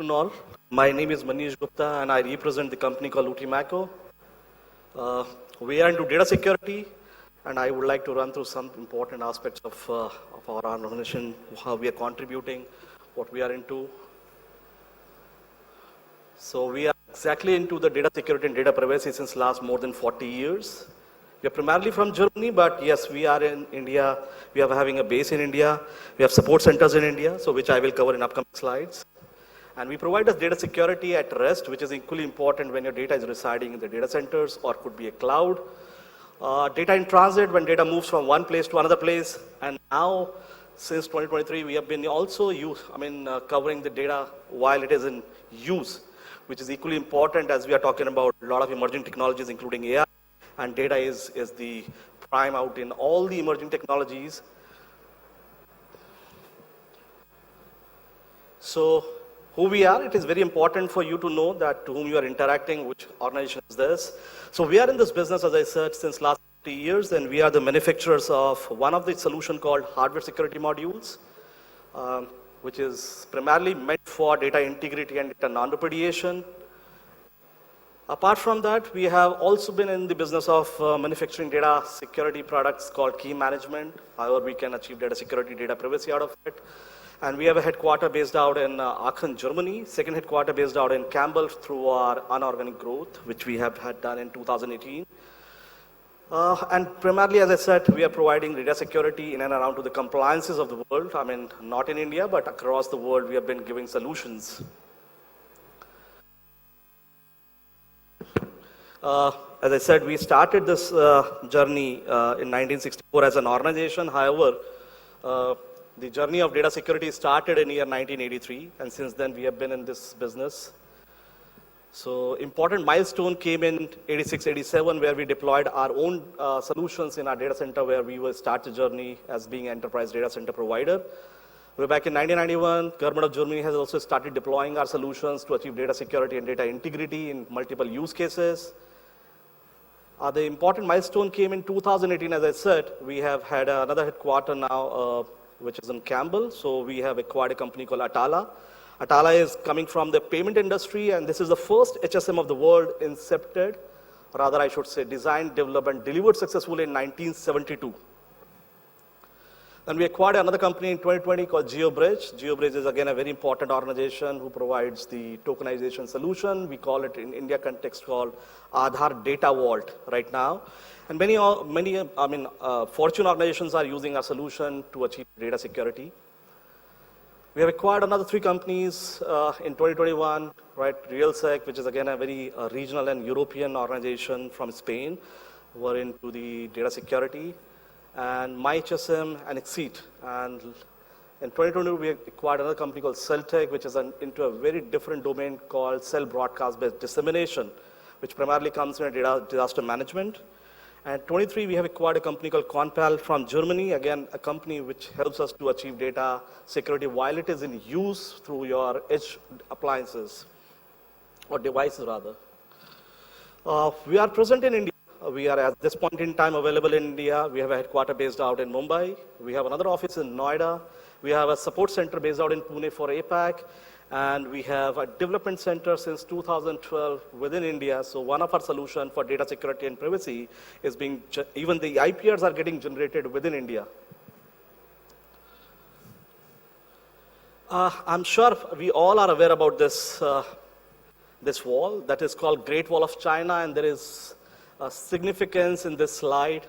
afternoon all. My name is Manish Gupta and I represent the company called Utimaco. We are into data security and I would like to run through some important aspects of our organization, how we are contributing, what we are into. So we are exactly into the data security and data privacy since last more than 40 years. We are primarily from Germany, but yes, we are in India. We are having a base in India. We have support centers in India, so which I will cover in upcoming slides. And we provide us data security at rest, which is equally important when your data is residing in the data centers or could be a cloud. Data in transit, when data moves from one place to another place. And now, since 2023, we have been also covering the data while it is in use, which is equally important as we are talking about a lot of emerging technologies, including AI. And data is the prime out in all the emerging technologies. So who we are, it is very important for you to know that to whom you are interacting, which organization is this. So we are in this business, as I said, since last 50 years, and we are the manufacturers of one of the solution called hardware security modules, which is primarily meant for data integrity and data non-repudiation. Apart from that, we have also been in the business of manufacturing data security products called key management. However, we can achieve data security, data privacy out of it. And we have a headquarter based out in Aachen, Germany, second headquarter based out in Campbell through our unorganic growth, which we have had done in 2018. And primarily, as I said, we are providing data security in and around to the compliances of the world. I mean, not in India, but across the world, we have been giving solutions. As I said, we started this journey in 1964 as an organization. However, the journey of data security started in year 1983, and since then we have been in this business. So important milestone came in 86, 87, where we deployed our own solutions in our data center, where we will start the journey as being an enterprise data center provider. We're back in 1991, government of Germany has also started deploying our solutions to achieve data security and data integrity in multiple use cases. The important milestone came in 2018, as I said. We have had another headquarter now, which is in Campbell. So we have acquired a company called Atala. Atala is coming from the payment industry, and this is the first HSM of the world incepted, rather I should say designed, developed, and delivered successfully in 1972. Then we acquired another company in 2020 called GeoBridge. GeoBridge is again a very important organization who provides the tokenization solution. We call it in India context called Aadhaar Data Vault right now. And many Fortune organizations are using our solution to achieve data security. We have acquired another 3 companies in 2021, right? RealSec, which is again a very regional and European organization from Spain, who are into the data security. And MyHSM and Exceed. And in 2020, we acquired another company called Celltech, which is into a very different domain called cell broadcast-based dissemination, which primarily comes in disaster management. And 23, we have acquired a company called Conpal from Germany, again, a company which helps us to achieve data security while it is in use through your edge appliances, or devices rather. We are present in India. We are at this point in time available in India. We have a headquarter based out in Mumbai. We have another office in Noida. We have a support center based out in Pune for APAC. And we have a development center since 2012 within India. So one of our solutions for data security and privacy is even the IPRs are getting generated within India. I'm sure we all are aware about this wall that is called Great Wall of China, and there is significance in this slide.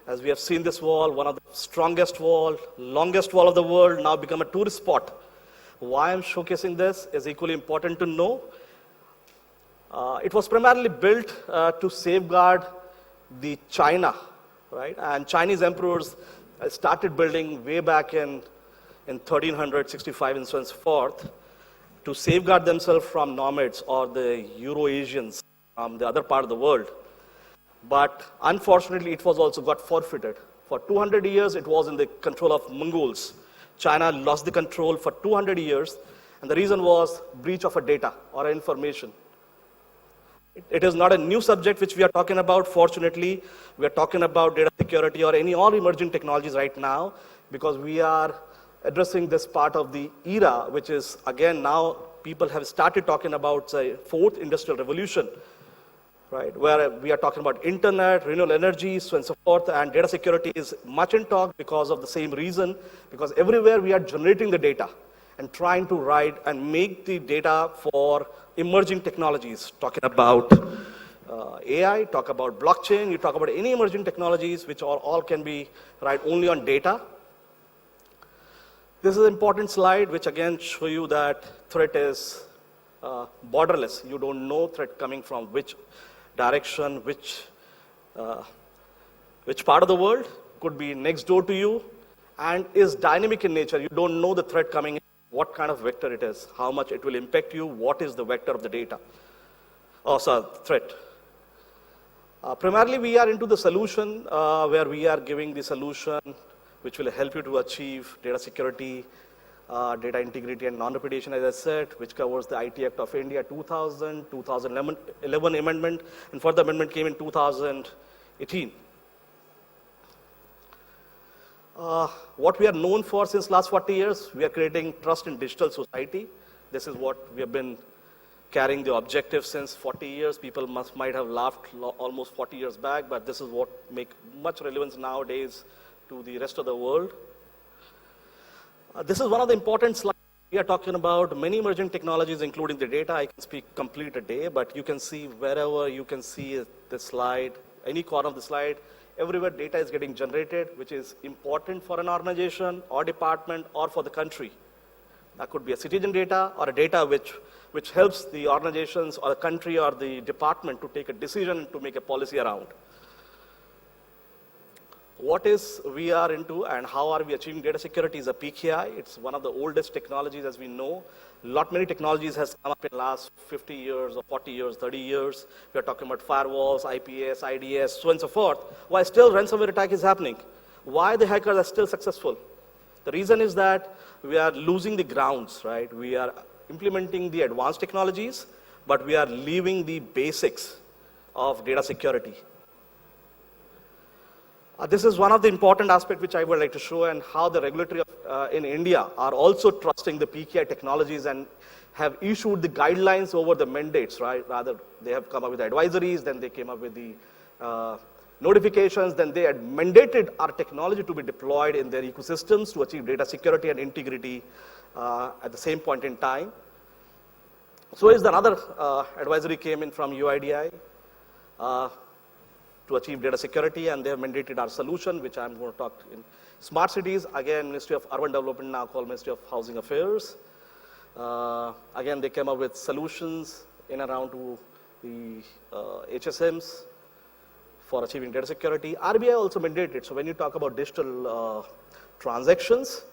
As we have seen this wall, one of the strongest wall, longest wall of the world, now become a tourist spot. Why I'm showcasing this is equally important to know. It was primarily built to safeguard the China, right? And Chinese emperors started building way back in 1365 and so forth to safeguard themselves from nomads or the Eurasians from the other part of the world. But unfortunately, it was also got forfeited. For 200 years, it was in the control of Mongols. China lost the control for 200 years, and the reason was breach of a data or information. It is not a new subject which we are talking about. Fortunately, we are talking about data security or all emerging technologies right now, because we are addressing this part of the era, which is again now people have started talking about the fourth industrial revolution, right, where we are talking about internet, renewable energy, so on and so forth, and data security is much in talk because of the same reason, because everywhere we are generating the data and trying to write and make the data for emerging technologies, talking about AI, talk about blockchain, you talk about any emerging technologies which all can be right only on data. This is an important slide which again show you that threat is borderless. You don't know threat coming from which direction, which part of the world, could be next door to you, and is dynamic in nature. You don't know the threat coming in, what kind of vector it is, how much it will impact you, what is the vector of the data, threat. Primarily, we are into the solution where we are giving the solution which will help you to achieve data security, data integrity and non-repudiation, as I said, which covers the IT Act of India 2000, 2011 amendment, and further amendment came in 2018. What we are known for since last 40 years, we are creating trust in digital society. This is what we have been carrying the objective since 40 years. People might have laughed almost 40 years back, but this is what makes much relevance nowadays to the rest of the world. This is one of the important slides. We are talking about many emerging technologies, including the data. I can speak complete a day, but you can see wherever you can see the slide, any corner of the slide, everywhere data is getting generated, which is important for an organization or department or for the country. That could be a citizen data or a data which helps the organizations or the country or the department to take a decision to make a policy around. What is we are into and how are we achieving data security is a PKI. It's one of the oldest technologies, as we know. Many technologies has come up in the last 50 years or 40 years, 30 years. We are talking about firewalls, IPS, IDS, so on and so forth. Why still ransomware attack is happening? Why the hackers are still successful? The reason is that we are losing the grounds, right? We are implementing the advanced technologies, but we are leaving the basics of data security. This is one of the important aspects which I would like to show, and how the regulatory in India are also trusting the PKI technologies and have issued the guidelines over the mandates, right? Rather, they have come up with advisories, then they came up with the notifications, then they had mandated our technology to be deployed in their ecosystems to achieve data security and integrity at the same point in time. So is another advisory came in from UIDAI to achieve data security, and they have mandated our solution, which I'm going to talk in. Smart cities, again, Ministry of Urban Development, now called Ministry of Housing Affairs. Again, they came up with solutions in around to the HSMs for achieving data security. RBI also mandated, so when you talk about digital transactions,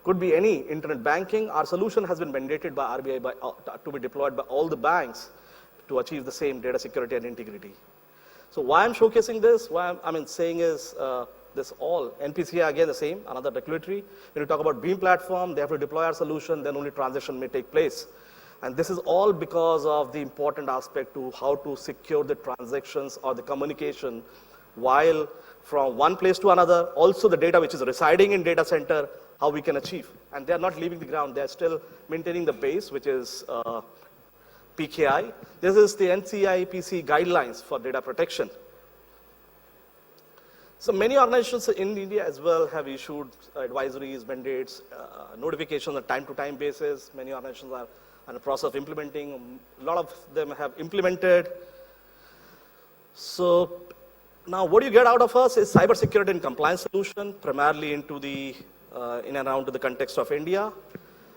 could be any internet banking, our solution has been mandated by RBI to be deployed by all the banks to achieve the same data security and integrity. So why I'm showcasing this, why I'm saying is this all, NPCI again the same, another regulatory. When you talk about Beam platform, they have to deploy our solution, then only transaction may take place. And this is all because of the important aspect to how to secure the transactions or the communication while from one place to another, also the data which is residing in data center, how we can achieve. And they are not leaving the ground, they are still maintaining the base, which is PKI. This is the NCIPC guidelines for data protection. So many organizations in India as well have issued advisories, mandates, notifications on a time-to-time basis. Many organizations are in the process of implementing. A lot of them have implemented. So now what you get out of us is cybersecurity and compliance solution, primarily into the in and around to the context of India.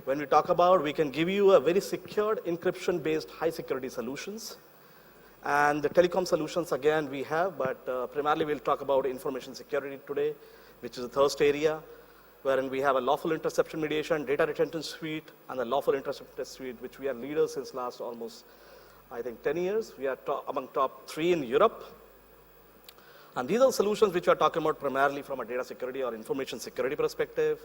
When we talk about, we can give you a very secured encryption-based high-security solutions. And the telecom solutions, again, we have, but primarily we'll talk about information security today, which is the third area, wherein we have a lawful interception mediation, data retention suite, and a lawful interception suite, which we are leaders since last almost, I think, 10 years. We are among top 3 in Europe. And these are solutions which we are talking about primarily from a data security or information security perspective.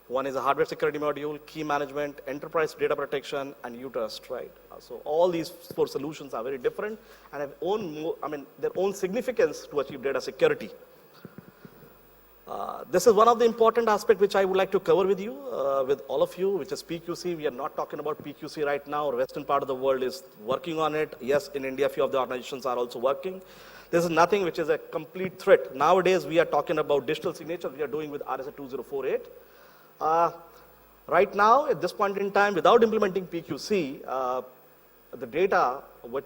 One is a hardware security module, key management, enterprise data protection, and U-Trust, right? So all these 4 solutions are very different and have their own significance to achieve data security. This is one of the important aspects which I would like to cover with you, with all of you, which is PQC. We are not talking about PQC right now. Western part of the world is working on it. Yes, in India, a few of the organizations are also working. This is nothing which is a complete threat. Nowadays, we are talking about digital signatures. We are doing with RSA 2048. Right now, at this point in time, without implementing PQC, the data,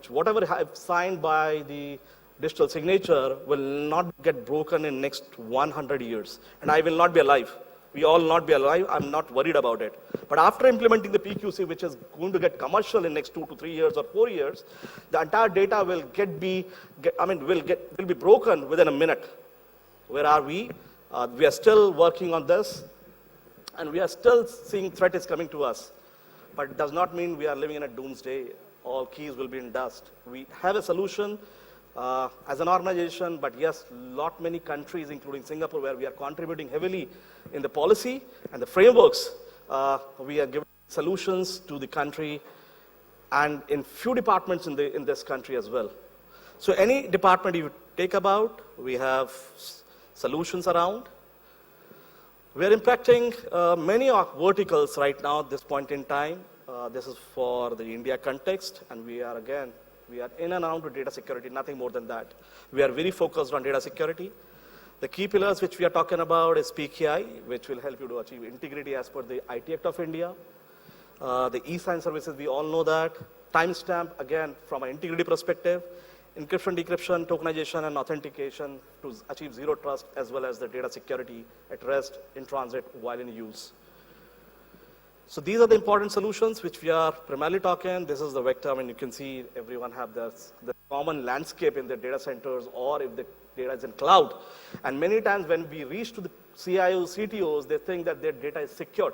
whatever I've signed by the digital signature will not get broken in next 100 years. And I will not be alive. We all not be alive. I'm not worried about it. But after implementing the PQC, which is going to get commercial in next 2 to 3 years or 4 years, the entire data will be broken within a minute. Where are we? We are still working on this, and we are still seeing threat is coming to us. But it does not mean we are living in a doomsday. All keys will be in dust. We have a solution as an organization, but yes, many countries, including Singapore, where we are contributing heavily in the policy and the frameworks, we are giving solutions to the country and in few departments in this country as well. So any department you take about, we have solutions around. We are impacting many verticals right now at this point in time. This is for the India context, and we are in and around to data security, nothing more than that. We are very focused on data security. The key pillars which we are talking about is PKI, which will help you to achieve integrity as per the IT Act of India. The e-sign services, we all know that. Timestamp, again, from an integrity perspective. Encryption, decryption, tokenization, and authentication to achieve zero trust, as well as the data security at rest, in transit, while in use. So these are the important solutions which we are primarily talking. This is the vector. I mean, you can see everyone have the common landscape in their data centers, or if the data is in cloud. And many times when we reach to the CIOs, CTOs, they think that their data is secured.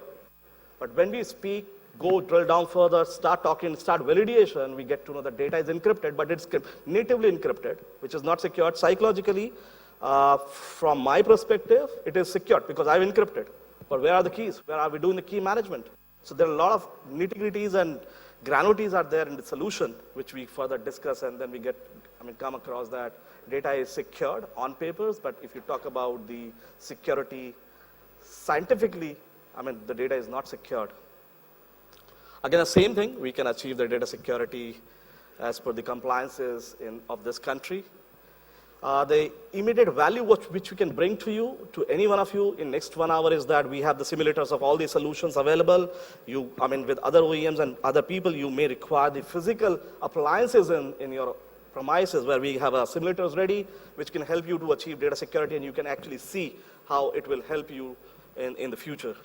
But when we speak, go drill down further, start talking, start validation, we get to know that data is encrypted, but it's natively encrypted, which is not secured. Psychologically, from my perspective, it is secured because I've encrypted. But where are the keys? Where are we doing the key management? So there are a lot of nitty-gritties and granularies are there in the solution, which we further discuss, and then we come across that data is secured on papers, but if you talk about the security scientifically, the data is not secured. Again, the same thing, we can achieve the data security as per the compliances of this country. The immediate value which we can bring to you, to any one of you in next 1 hour, is that we have the simulators of all these solutions available. With other OEMs and other people, you may require the physical appliances in your premises, where we have simulators ready, which can help you to achieve data security, and you can actually see how it will help you in the future.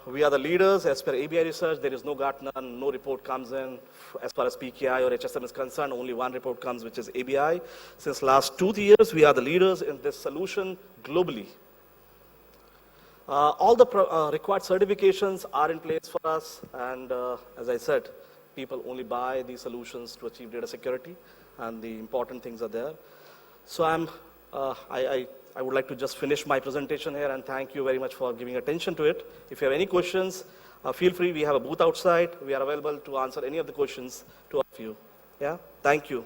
We are the leaders as per ABI research. There is no Gartner, no report comes in as far as PKI or HSM is concerned. Only one report comes, which is ABI. Since last 2 years, we are the leaders in this solution globally. All the required certifications are in place for us, and as I said, people only buy these solutions to achieve data security, and the important things are there. So I would like to just finish my presentation here, and thank you very much for giving attention to it. If you have any questions, feel free. We have a booth outside. We are available to answer any of the questions to all of you. Yeah, thank you.